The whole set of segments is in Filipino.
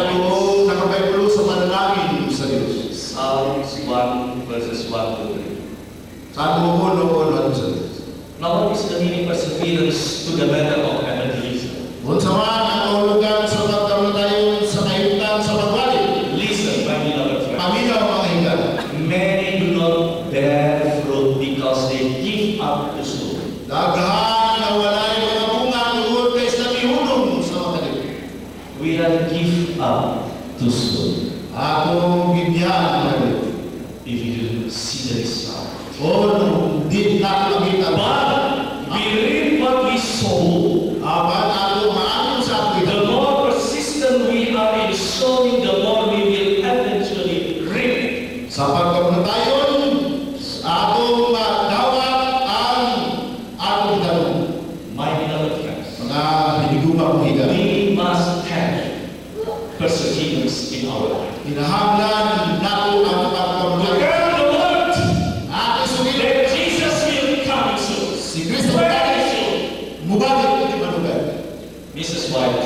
kung nakapaypulo sa panalangin sa Diyos. Psalms 1 verses 1 to 3. Salmo 1:1 sa Diyos. Now, what is the meaning perseverance to the matter of evangelism? Unsa man ang kahulugan sa pagkamatayon sa kahimtang sa pagbalik? Listen, my beloved friends. Paminaw mga hinggan. Many do not bear fruit because they give up to sow. Daghan na walay mga bunga tungod kay sa mihunong sa mga kadili. We have give up to sow. Atong gibiyaan mga kadili. If you see the result. O nung di na makita But we reap what we sow. apan ato maamon sa The atin. more persistent we are in sowing, the more we will eventually reap. Sa pagkamatayon, atong madawat ang atong tanong. My beloved friends, Mga hiniguma kong higa. we must have perseverance in our life. Hinahanglan nato ang To pagkamatayon. bear the word Ato sugid that Jesus will come soon. si Kristo Very soon. mubalik di manugan. Mrs. White,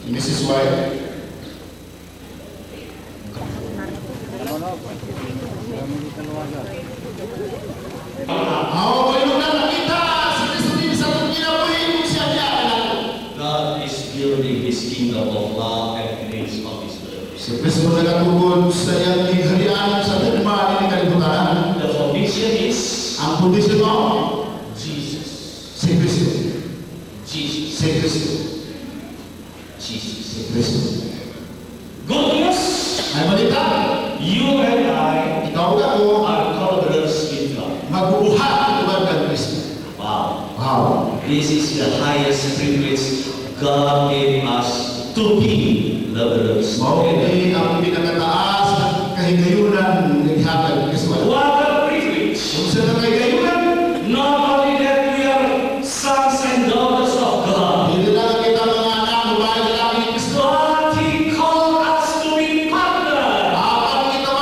Si Mrs. White, ako palinugnan nakita si Kristo din sa atong kinabuhi kung siya niya anak. God is building His kingdom of love and grace of His word. Si Kristo nagatugod sa iyang ligharian sa tagma ni kalibutan. The foundation is Ang pundisyon mo, Jesus. si Kristo. Jesus. Si Kristo. Jesus. Si Kristo. Good news. Ay balita, You and I ikaw at ako, are collaborators with God. magbubuhat tuwag ng Kristo. Wow. Wow. This is the highest privilege God gave us to be laborers. Mao ini ang pinakataas na kahigayunan ng hatag ng Kristo. What a privilege! Kung sa kahigayunan, Not only that we are sons and daughters of God, hindi lang kita mga anak, babae, lalaki ni Kristo. but He called us to be partners Apat kita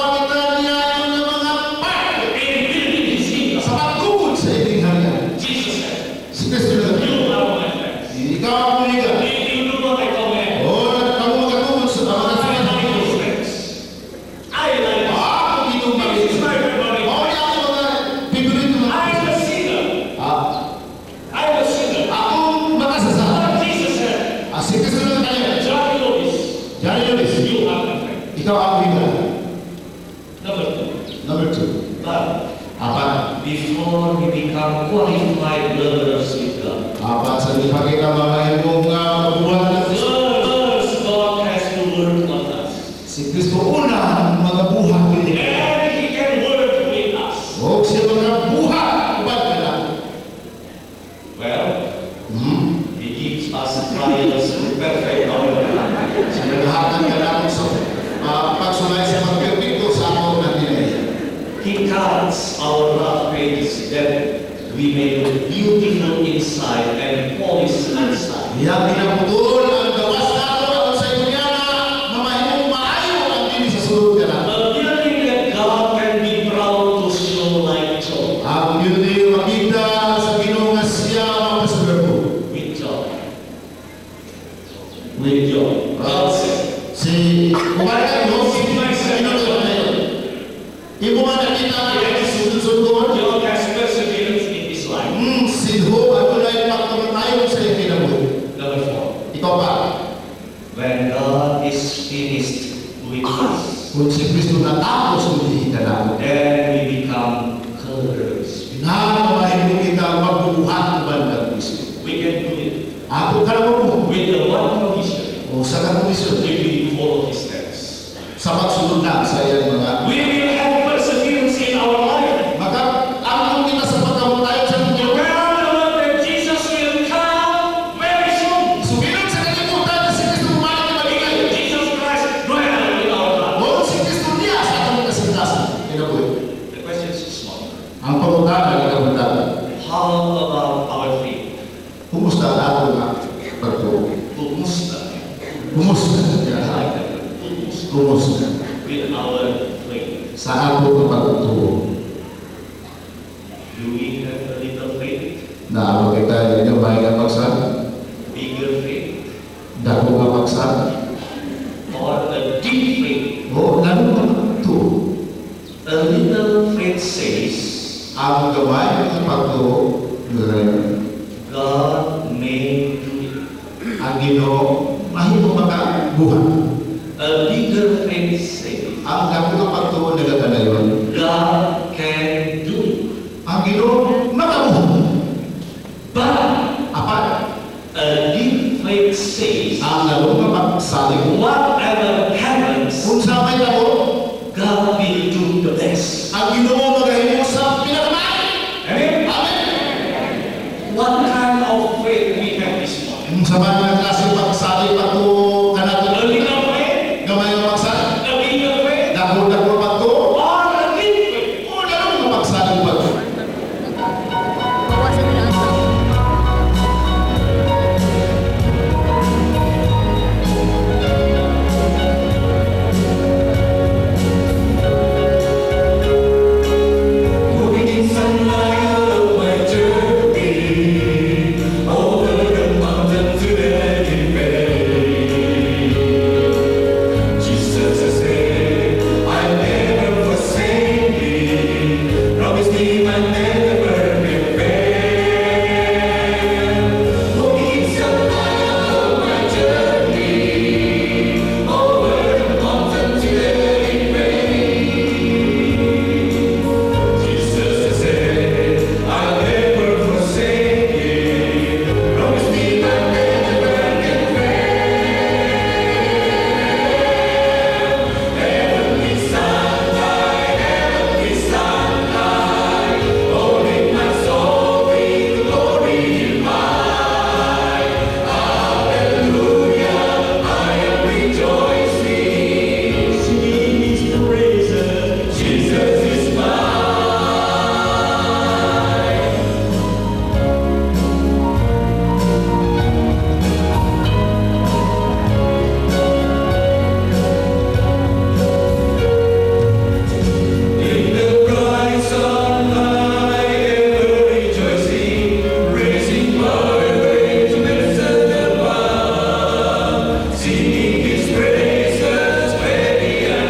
niya yung mga part in building His kingdom. sa pagtugod sa iting harian. Jesus said, Si Kristo na "You are my friends. ikaw ang kuligan. If you do not recommend, O kamu magkatugod sa mga I like kapatid. those friends. I like them. Ako dito This is my favorite. Mao ni ako mga piborito na. I'm a sinner. I'm a sinner. Akong makasasama. But Jesus said, Si Kristo na tayo. John Lewis, Diyan yun is. you are my friend. Ikaw ang kuligan. Number 2. Number 2. But Apat. before we become qualified laborers with God, Apat sa ipakita mga imong mabuhat na Kristo. first God has to work on us. Si Kristo una ang mga buhat niya. And He can work with us. O siya mga buhat. Ubad ka na. Well, He gives us trials to perfect our life. Sa naghahatag ka namin sa pagsulay sa pagpipito sa ako na dinay. He cuts our rough edges that we may look beautiful inside and polished outside. Iyang pinaputol ang gawas na ako at sa inyo niya na mamahimong maayo ang dini sa sulod ka na. A building that God can be proud to show like joy. Ang yun din makita sa Ginoo nga siya mapasagabo. With joy. With joy. God said, Si kumain mo si Ginoo na yun. Imo man nakita ang sunod-sunod. John has perseverance in his life. Si Ho at ulay pagkamatayon sa iyong kinabuhi. Number 4. Ikaw pa. When God is finished with us, Kung si Kristo natapos ang hihita namin. then we become collaborators. Pinamahimong kita magbubuhat ng bandang Kristo. We can do it Ako ka lang mo. with the one condition. O sa katulisan. If we follow His steps. Sa pagsunod na sa iyang mga We will have perseverance in our life. maka ang kita sa pagkamatayon sa To mundo. bear the word that Jesus will come very soon. Sumilang sa kalimutan na si Kristo bumalik na maligay. Jesus Christ dwell in our life. O si Kristo niya sa atong kasintasan. Kinabuhi. The question is small. Ang pangutanan ng kabutanan. How about our faith? Kumusta ang atong pagtuo? Kumusta? Kumusta? Kumusta? With our faith. Sa atong pagtuo. Do we have a little faith? Na kita ninyo may kapagsan. Bigger faith? Dako kapagsan. Or says, ang gamay ng pagtuo, God may do it. ang Ginoo mahimo makabuhat. A bigger faith says, Ang dako ng pagtuo nagkadayon, God can do it. ang Ginoo makabuhat. But Apat, a deep faith says, ang lalong na pagsalig, whatever happens, kung sa may tao, God will do the best. ang Ginoo magahimo sa pinakamay. Amen? Amen. What kind of faith we have this morning? Kung sa mga klase pagsalig pagtuo kanang A little faith, gamay ng pagsalig, a bigger faith, dako pagtuo, or a deep faith? o lalong na pagsalig pagtuo. Bawasan nila ang sound. Moving in sunlight of my journey, over the mountain to the deep valley. Jesus has said, I'll never forsake thee. Promise me my never will fail. Moving in sunlight of my journey, over the mountain to the deep valley. Jesus has said, I'll never forsake you. Promise me my never can fail. Heavenly sunlight, holding my soul with glory divine. Hallelujah, I am rejoicing, singing His praises. Jesus is mine. In the bright sunlight, ever rejoicing, raising my praise above, singing His praises, ready and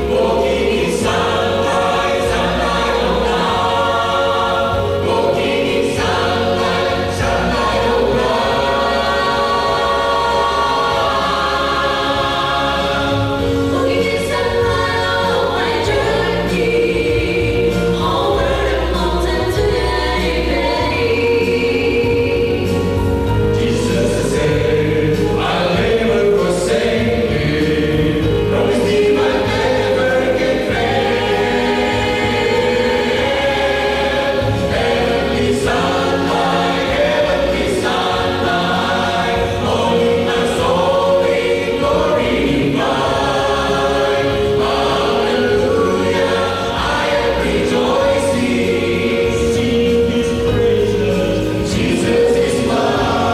walking in sunlight, sunlight of love, walking in sunlight, sunlight of Walking in sunlight on my journey, over the mountain to the valley. Jesus has said, I'll never forsake you. Promise me my never can fail. Heavenly sunlight, holding my soul in glory divine. Hallelujah, I am rejoicing, singing His praises. Jesus is mine.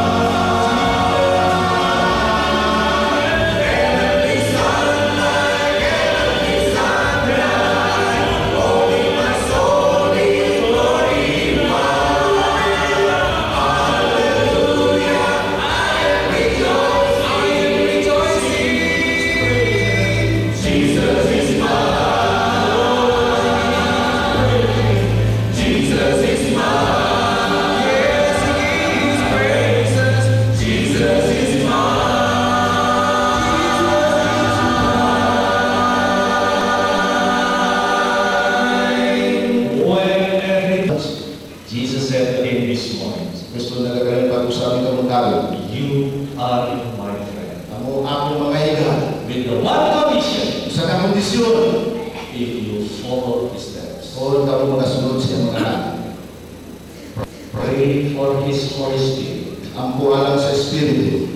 Heavenly sunlight, holding my soul in glory divine. Hallelujah, I am rejoicing, Jesus is mine. Jesus is mine. Yes, His praises. Jesus is mine. Whenever Jesus said again this morning, Gusto na gagawin pag-usapan ng mga tao. you are my friend. Amo akong mga higa. With the one condition, Sa kondisyon, if you follow His steps. o kamo mga sunod siya mga anak. Pray for His Holy Spirit, Ang buwalan sa Espiritu.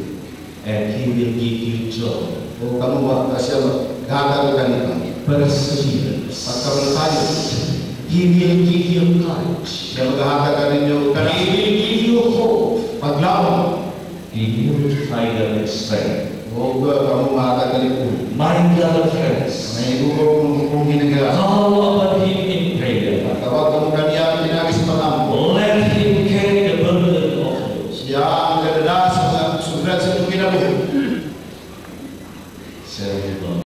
and He will give you joy, O kamo siya gagawin kanina. perseverance. Pagkamalpayo, He will give you courage. siya maghahatag ninyo He kanina. will give you hope. Paglaon, He will find strength. o kamo mahatag kanina. My beloved friend,